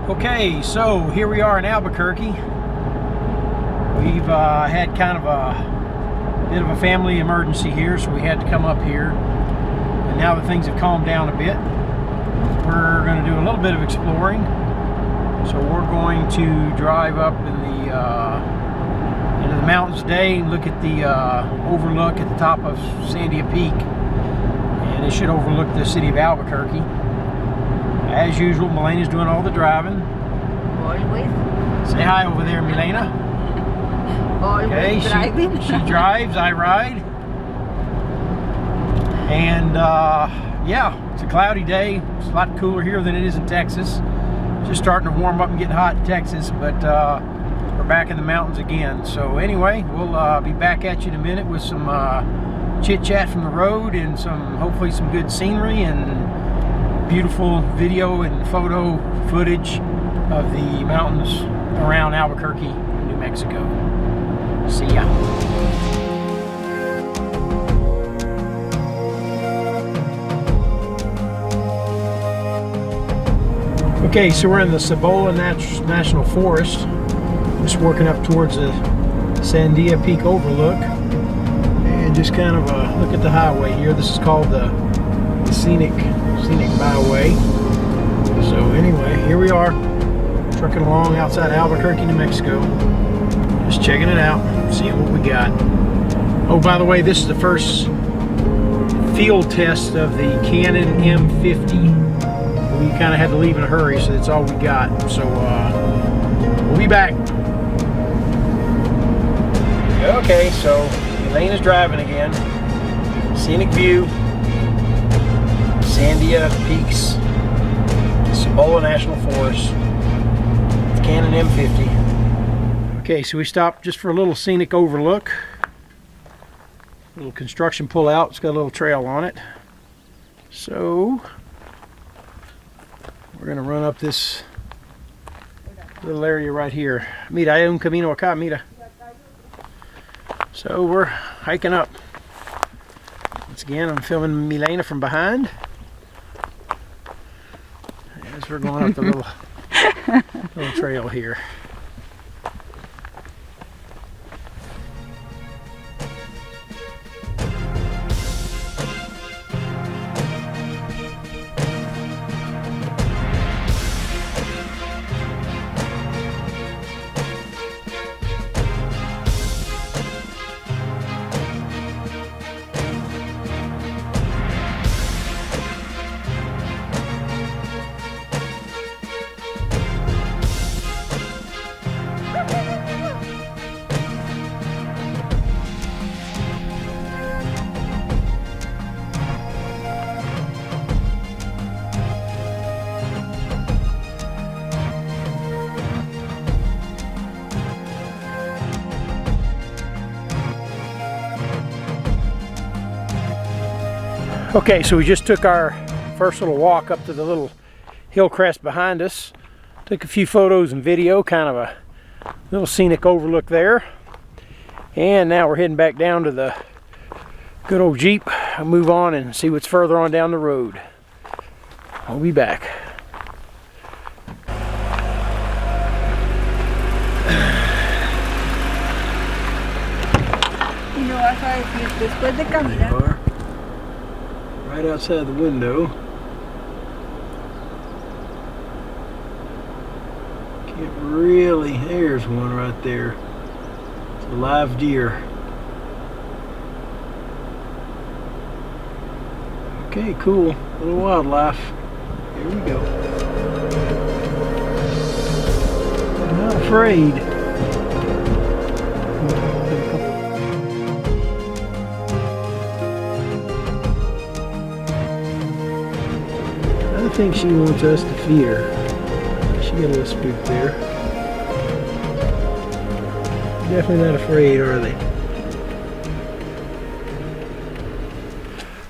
Okay, so here we are in Albuquerque. We've had kind of a bit of a family emergency here, so we had to come up here. And now that things have calmed down a bit, we're going to do a little bit of exploring. So we're going to drive up in into the mountains today and look at the overlook at the top of Sandia Peak. And it should overlook the city of Albuquerque. As usual, Milena's doing all the driving. Always. Say hi over there, Milena. Always okay, driving. She drives, I ride. And yeah, it's a cloudy day. It's a lot cooler here than it is in Texas. Just starting to warm up and get hot in Texas, but we're back in the mountains again. So anyway, we'll be back at you in a minute with some chit-chat from the road and hopefully some good scenery and beautiful video and photo footage of the mountains around Albuquerque, New Mexico. See ya. Okay, so we're in the Cabezon National Forest, just working up towards the Sandia Peak overlook, and just kind of look at the highway here. This is called the Scenic Byway. So anyway, here we are, trucking along outside Albuquerque, New Mexico, just checking it out, seeing what we got. Oh, by the way, this is the first field test of the Canon M50. We kind of had to leave in a hurry, so that's all we got. So we'll be back. Okay, so Milena's driving again. Scenic view, Sandia Peaks, Cabezon National Forest, Canon M50. Okay, so we stopped just for a little scenic overlook. A little construction pull out. It's got a little trail on it. So we're going to run up this little area right here. Mira, hay un camino acá, mira. So we're hiking up. Once again, I'm filming Milena from behind as we're going up the little trail here. Okay, so we just took our first little walk up to the little hill crest behind us. Took a few photos and video, kind of a little scenic overlook there. And now we're heading back down to the good old Jeep. I'll move on and see what's further on down the road. I'll be back. Y no vas a decir después de caminar. Right outside the window. Can't really, there's one right there. It's a live deer. Okay, cool. Little wildlife. Here we go. I'm not afraid. I think she wants us to feed her. She got a little spook there. Definitely not afraid, are they?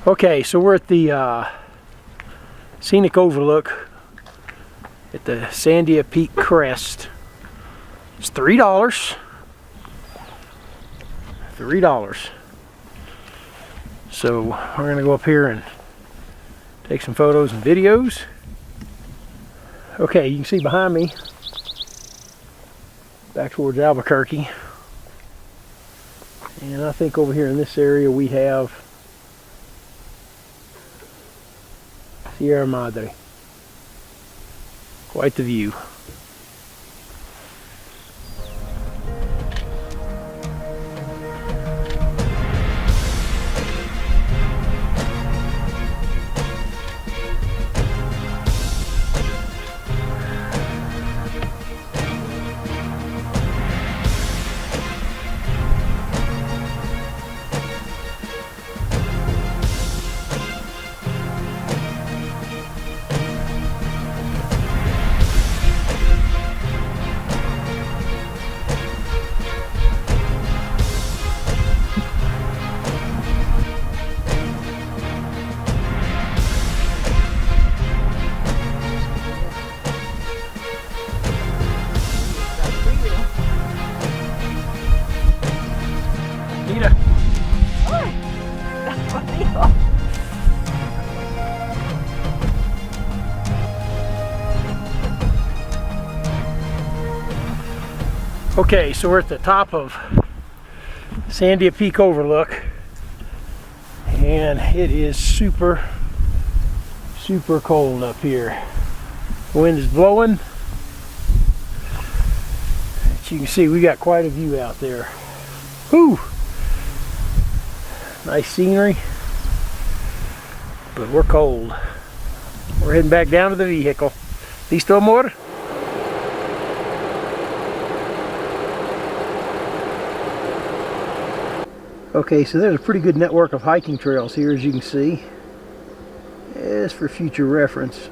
Okay, so we're at the scenic overlook at the Sandia Peak crest. It's $3. $3. So we're gonna go up here and take some photos and videos. Okay, you can see behind me, back towards Albuquerque. And I think over here in this area we have Sierra Madre. Quite the view. Okay, so we're at the top of Sandia Peak Overlook, and it is super cold up here. The wind is blowing. As you can see, we got quite a view out there. Whew! Nice scenery, but we're cold. We're heading back down to the vehicle. Listo, amor? Okay, so there's a pretty good network of hiking trails here, as you can see. It's for future reference.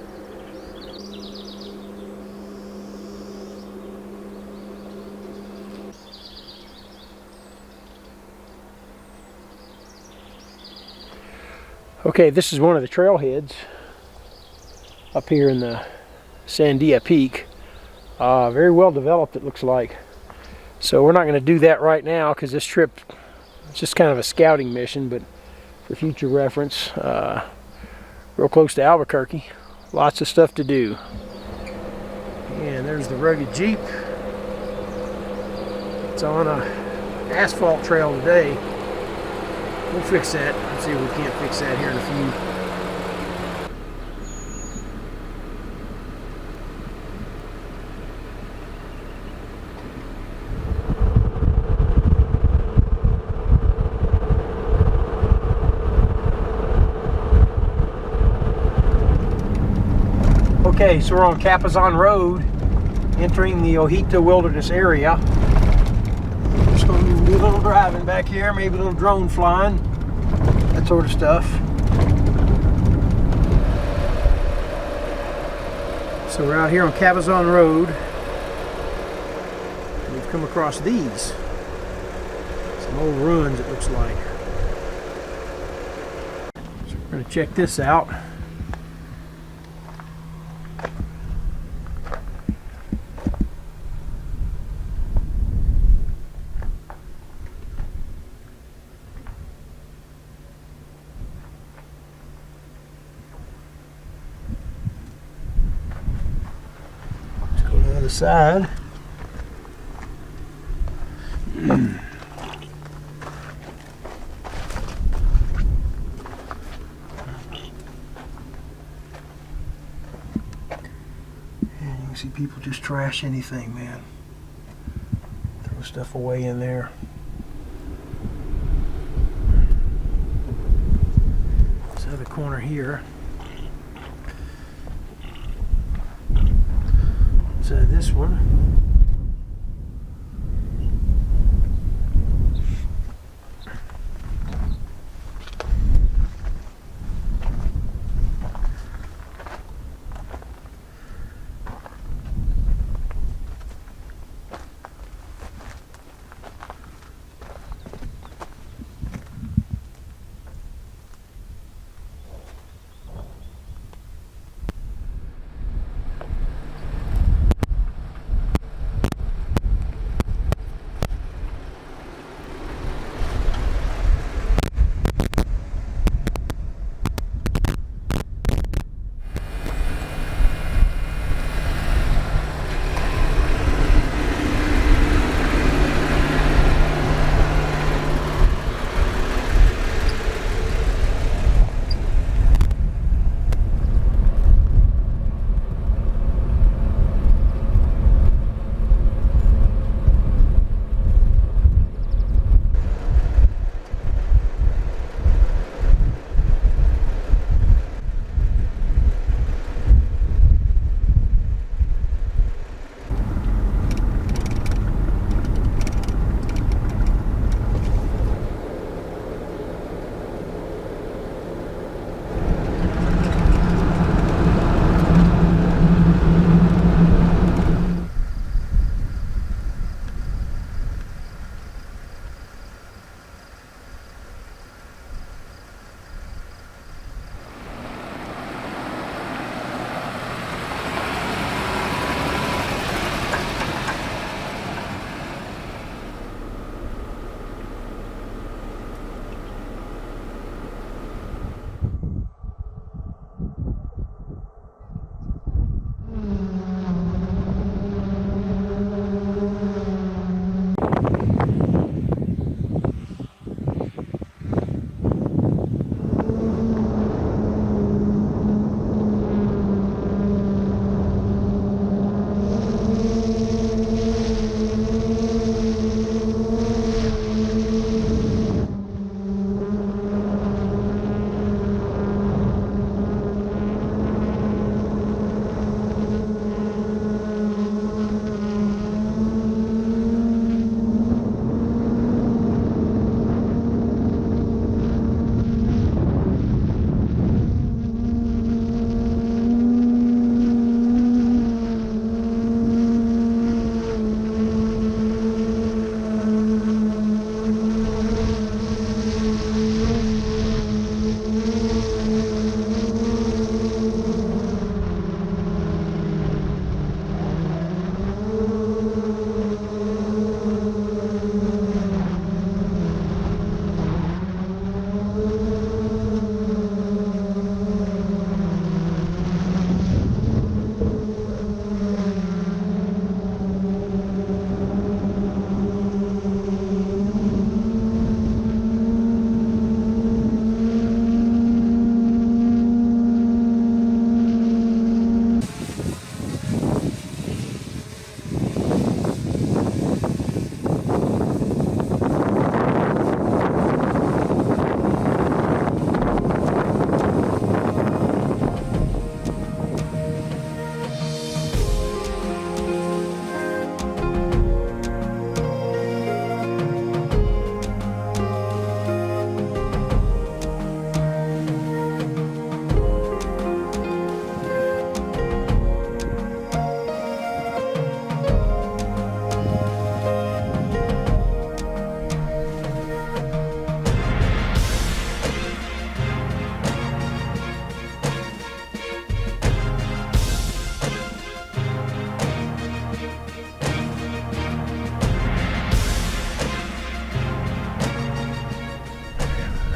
Okay, this is one of the trailheads up here in the Sandia Peak. Very well developed, it looks like. So we're not going to do that right now because this trip, it's just kind of a scouting mission, but for future reference, real close to Albuquerque. Lots of stuff to do. And there's the rugged Jeep. It's on a asphalt trail today. We'll fix that. Let's see if we can't fix that here in a few. Okay, so we're on Cabezon Road, entering the Ojita Wilderness area. Just going to do a little driving back here, maybe a little drone flying, that sort of stuff. So we're out here on Cabezon Road. And we've come across these. Some old ruins, it looks like. So we're going to check this out. Side. And you can see people just trash anything, man. Throw stuff away in there. This other corner here. This one.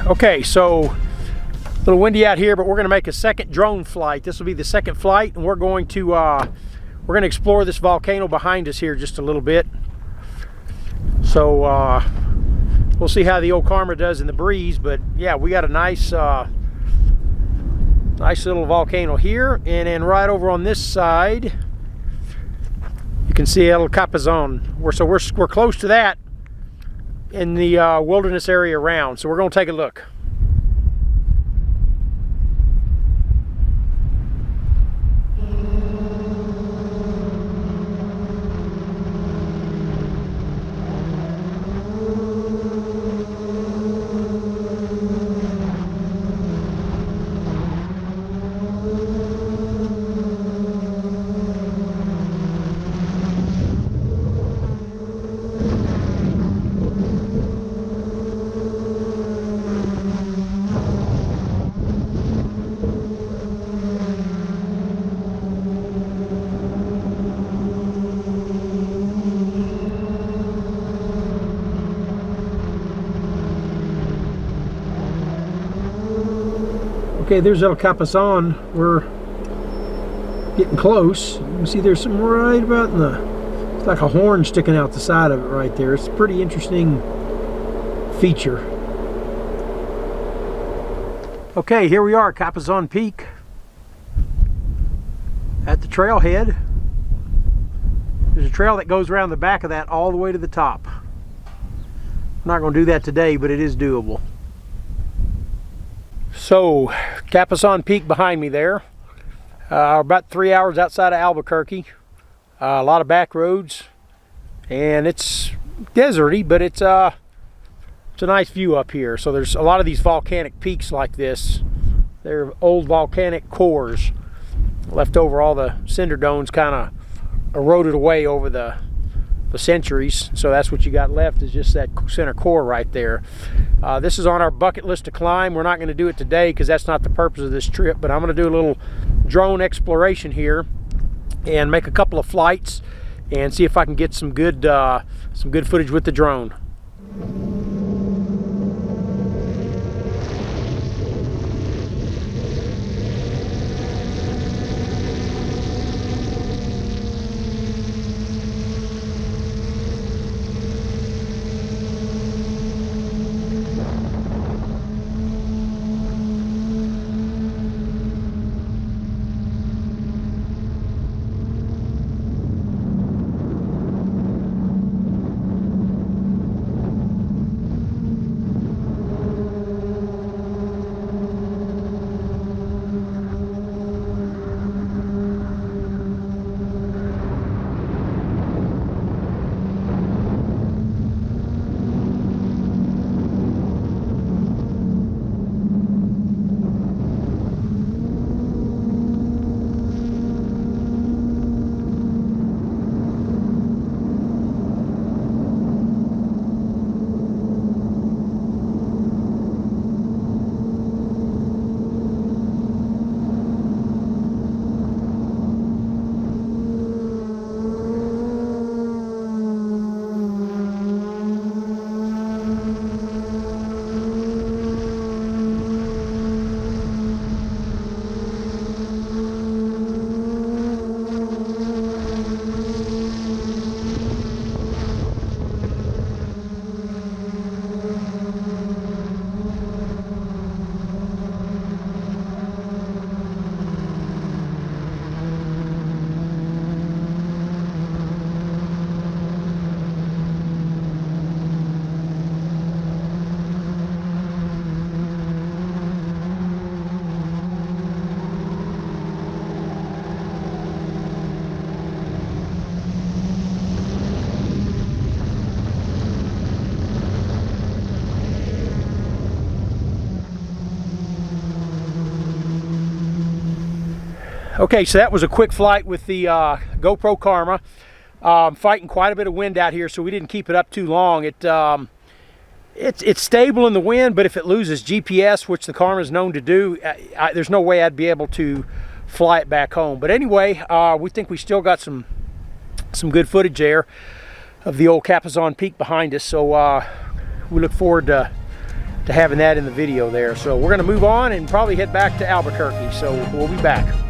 Okay, so a little windy out here, but we're going to make a second drone flight. This will be the second flight, and we're going to explore this volcano behind us here just a little bit. So we'll see how the old Karma does in the breeze, but yeah, we got a nice nice little volcano here, and then right over on this side you can see El Cabezon. We're close to that in the wilderness area around, so we're going to take a look. Okay, there's El Cabezon. We're getting close. You can see there's some right about in the, it's like a horn sticking out the side of it right there. It's a pretty interesting feature. Okay, here we are, Cabezon Peak at the trailhead. There's a trail that goes around the back of that all the way to the top. I'm not going to do that today, but it is doable. So, Cabezon Peak behind me there. About 3 hours outside of Albuquerque. A lot of back roads, and it's deserty, but it's a nice view up here. So there's a lot of these volcanic peaks like this. They're old volcanic cores left over. All the cinder domes kind of eroded away over the centuries, so that's what you got left is just that center core right there. This is on our bucket list to climb. We're not going to do it today because that's not the purpose of this trip, but I'm going to do a little drone exploration here and make a couple of flights and see if I can get some good footage with the drone. Okay, so that was a quick flight with the GoPro Karma. Fighting quite a bit of wind out here, so we didn't keep it up too long. It's stable in the wind, but if it loses GPS, which the Karma is known to do, there's no way I'd be able to fly it back home. But anyway, we think we still got some good footage there of the old Cabezon Peak behind us, so we look forward to to having that in the video there. So we're going to move on and probably head back to Albuquerque. So we'll be back.